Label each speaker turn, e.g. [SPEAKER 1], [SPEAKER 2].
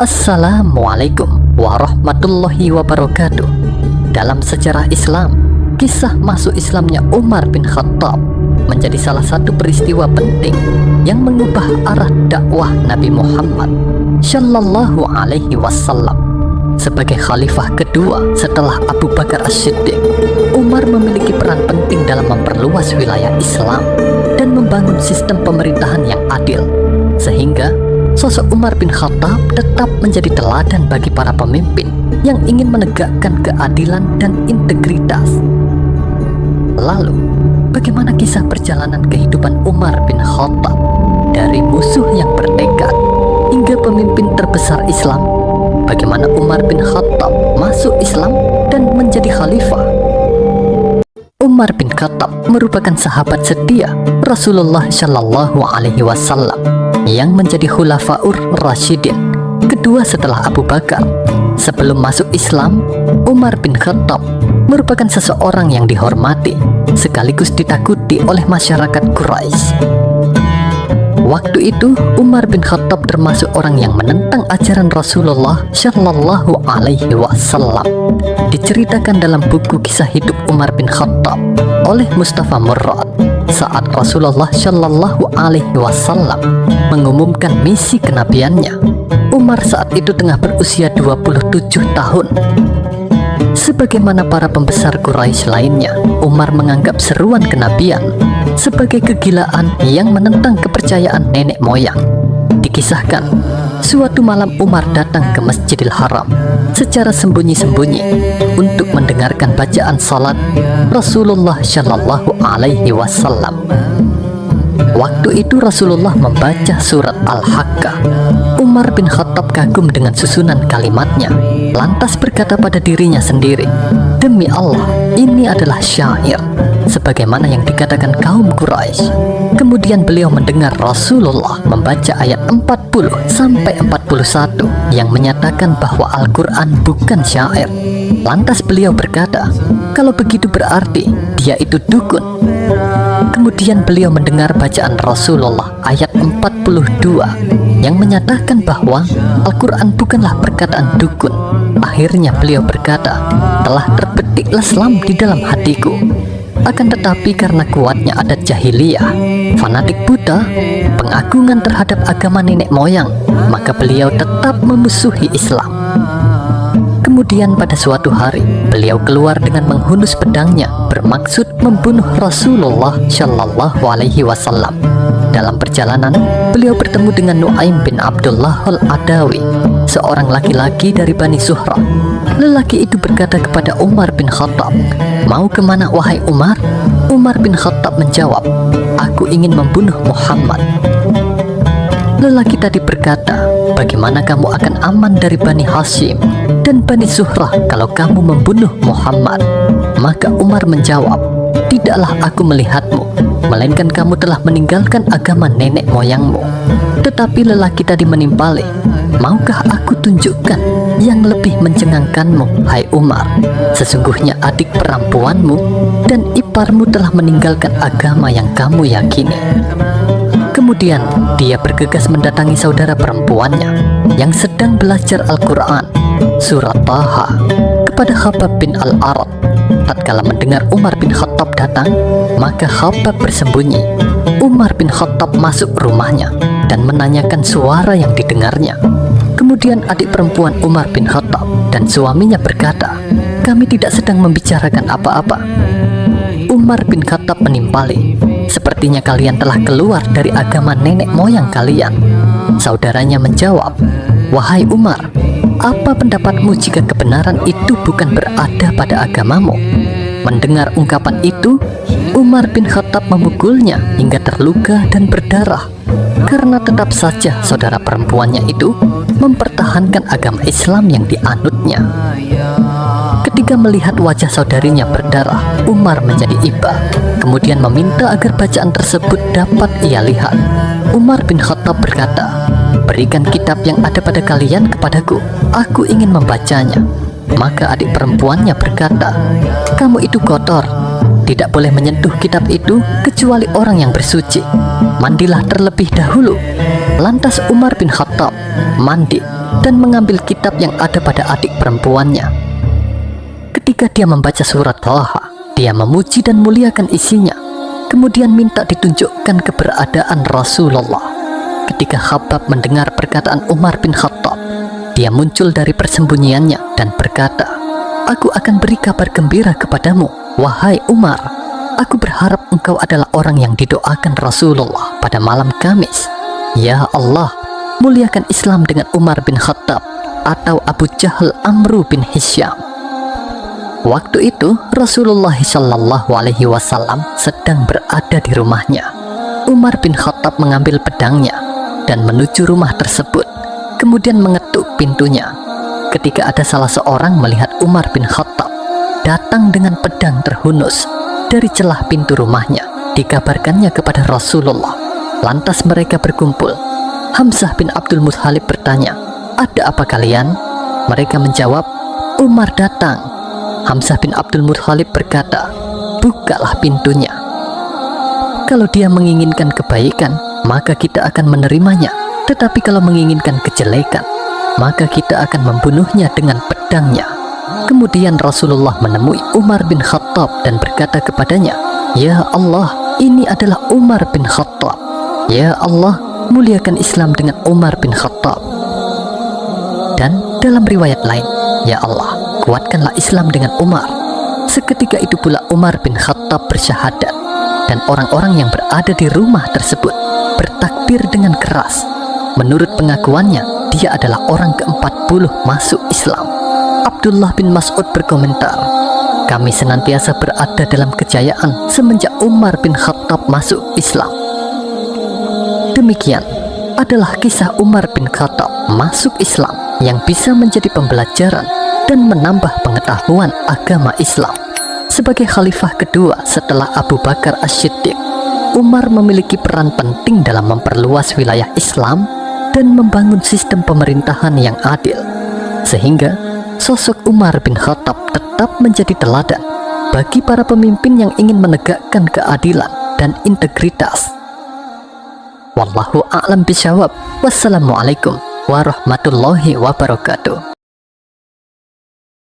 [SPEAKER 1] Assalamualaikum warahmatullahi wabarakatuh. Dalam sejarah Islam, kisah masuk Islamnya Umar bin Khattab menjadi salah satu peristiwa penting yang mengubah arah dakwah Nabi Muhammad Shallallahu Alaihi Wasallam. Sebagai khalifah kedua setelah Abu Bakar As-Siddiq, Umar memiliki peran penting dalam memperluas wilayah Islam dan membangun sistem pemerintahan yang adil, sehingga sosok Umar bin Khattab tetap menjadi teladan bagi para pemimpin yang ingin menegakkan keadilan dan integritas. Lalu, bagaimana kisah perjalanan kehidupan Umar bin Khattab dari musuh yang bertekad hingga pemimpin terbesar Islam? Bagaimana Umar bin Khattab masuk Islam dan menjadi khalifah? Umar bin Khattab merupakan sahabat setia Rasulullah Shallallahu Alaihi Wasallam yang menjadi Khulafaur Rasyidin kedua setelah Abu Bakar. Sebelum masuk Islam, Umar bin Khattab merupakan seseorang yang dihormati sekaligus ditakuti oleh masyarakat Quraisy. Waktu itu, Umar bin Khattab termasuk orang yang menentang ajaran Rasulullah Shallallahu Alaihi Wasallam. Diceritakan dalam buku kisah hidup Umar bin Khattab oleh Mustafa Murrad saat Rasulullah Shallallahu Alaihi Wasallam mengumumkan misi kenabiannya. Umar saat itu tengah berusia 27 tahun. Sebagaimana para pembesar Quraisy lainnya, Umar menganggap seruan kenabian sebagai kegilaan yang menentang kepercayaan nenek moyang. Dikisahkan, suatu malam Umar datang ke Masjidil Haram secara sembunyi-sembunyi untuk mendengarkan bacaan salat Rasulullah Shallallahu Alaihi Wasallam. Waktu itu Rasulullah membaca surat Al-Haqqah. Umar bin Khattab kagum dengan susunan kalimatnya, lantas berkata pada dirinya sendiri, "Demi Allah, ini adalah syair sebagaimana yang dikatakan kaum Quraisy." Kemudian beliau mendengar Rasulullah membaca ayat 40-41 yang menyatakan bahwa Al-Quran bukan syair. Lantas beliau berkata, "Kalau begitu berarti dia itu dukun." Kemudian beliau mendengar bacaan Rasulullah ayat 42 yang menyatakan bahwa Al-Quran bukanlah perkataan dukun. Akhirnya beliau berkata, "Telah terbetik Islam di dalam hatiku." Akan tetapi karena kuatnya adat jahiliyah, fanatik buta, pengagungan terhadap agama nenek moyang, maka beliau tetap memusuhi Islam. Kemudian pada suatu hari, beliau keluar dengan menghunus pedangnya bermaksud membunuh Rasulullah Shallallahu Alaihi Wasallam. Dalam perjalanan, beliau bertemu dengan Nuaim bin Abdullah Al-Adawi, seorang laki-laki dari Bani Zuhrah. Lelaki itu berkata kepada Umar bin Khattab, "Mau kemana wahai Umar?" Umar bin Khattab menjawab, "Aku ingin membunuh Muhammad." Lelaki tadi berkata, "Bagaimana kamu akan aman dari Bani Hashim dan Bani Zuhrah kalau kamu membunuh Muhammad?" Maka Umar menjawab, "Tidaklah aku melihatmu, melainkan kamu telah meninggalkan agama nenek moyangmu." Tetapi lelaki tadi menimpali, "Maukah aku tunjukkan yang lebih mencengangkanmu, hai Umar? Sesungguhnya adik perempuanmu dan iparmu telah meninggalkan agama yang kamu yakini." Kemudian dia bergegas mendatangi saudara perempuannya yang sedang belajar Al-Quran, surat Taha, kepada Khabbab bin Al-Arat. Tatkala mendengar Umar bin Khattab datang, maka Khabbab bersembunyi. Umar bin Khattab masuk rumahnya dan menanyakan suara yang didengarnya. Kemudian adik perempuan Umar bin Khattab dan suaminya berkata, "Kami tidak sedang membicarakan apa-apa." Umar bin Khattab menimpali, "Sepertinya kalian telah keluar dari agama nenek moyang kalian." Saudaranya menjawab, "Wahai Umar, apa pendapatmu jika kebenaran itu bukan berada pada agamamu?" Mendengar ungkapan itu, Umar bin Khattab memukulnya hingga terluka dan berdarah, karena tetap saja saudara perempuannya itu mempertahankan agama Islam yang dianutnya. Ketika melihat wajah saudarinya berdarah, Umar menjadi iba, kemudian meminta agar bacaan tersebut dapat ia lihat. Umar bin Khattab berkata, "Berikan kitab yang ada pada kalian kepadaku, aku ingin membacanya." Maka adik perempuannya berkata, "Kamu itu kotor, tidak boleh menyentuh kitab itu kecuali orang yang bersuci. Mandilah terlebih dahulu." Lantas Umar bin Khattab mandi dan mengambil kitab yang ada pada adik perempuannya. Ketika dia membaca surat Thaha, dia memuji dan muliakan isinya, kemudian minta ditunjukkan keberadaan Rasulullah. Ketika Khabbab mendengar perkataan Umar bin Khattab, dia muncul dari persembunyiannya dan berkata, "Aku akan beri kabar gembira kepadamu, wahai Umar. Aku berharap engkau adalah orang yang didoakan Rasulullah pada malam Kamis. Ya Allah, muliakan Islam dengan Umar bin Khattab atau Abu Jahal Amru bin Hisham." Waktu itu Rasulullah Shallallahu Alaihi Wasallam sedang berada di rumahnya. Umar bin Khattab mengambil pedangnya dan menuju rumah tersebut, kemudian mengetuk pintunya. Ketika ada salah seorang melihat Umar bin Khattab datang dengan pedang terhunus dari celah pintu rumahnya, dikabarkannya kepada Rasulullah. Lantas mereka berkumpul. Hamzah bin Abdul Muthalib bertanya, "Ada apa kalian?" Mereka menjawab, "Umar datang." Hamzah bin Abdul Muthalib berkata, "Bukalah pintunya. Kalau dia menginginkan kebaikan, maka kita akan menerimanya. Tetapi kalau menginginkan kejelekan, maka kita akan membunuhnya dengan pedangnya." Kemudian Rasulullah menemui Umar bin Khattab dan berkata kepadanya, "Ya Allah, ini adalah Umar bin Khattab. Ya Allah, muliakan Islam dengan Umar bin Khattab." Dan dalam riwayat lain, "Ya Allah, kuatkanlah Islam dengan Umar." Seketika itu pula Umar bin Khattab bersyahadat, dan orang-orang yang berada di rumah tersebut bertakbir dengan keras. Menurut pengakuannya, dia adalah orang ke-40 masuk Islam. Abdullah bin Mas'ud berkomentar, "Kami senantiasa berada dalam kejayaan semenjak Umar bin Khattab masuk Islam." Demikian adalah kisah Umar bin Khattab masuk Islam yang bisa menjadi pembelajaran dan menambah pengetahuan agama Islam. Sebagai khalifah kedua setelah Abu Bakar As-Siddiq, Umar memiliki peran penting dalam memperluas wilayah Islam dan membangun sistem pemerintahan yang adil, sehingga sosok Umar bin Khattab tetap menjadi teladan bagi para pemimpin yang ingin menegakkan keadilan dan integritas. Wallahu a'lam bishawab. Wassalamualaikum warahmatullahi wabarakatuh.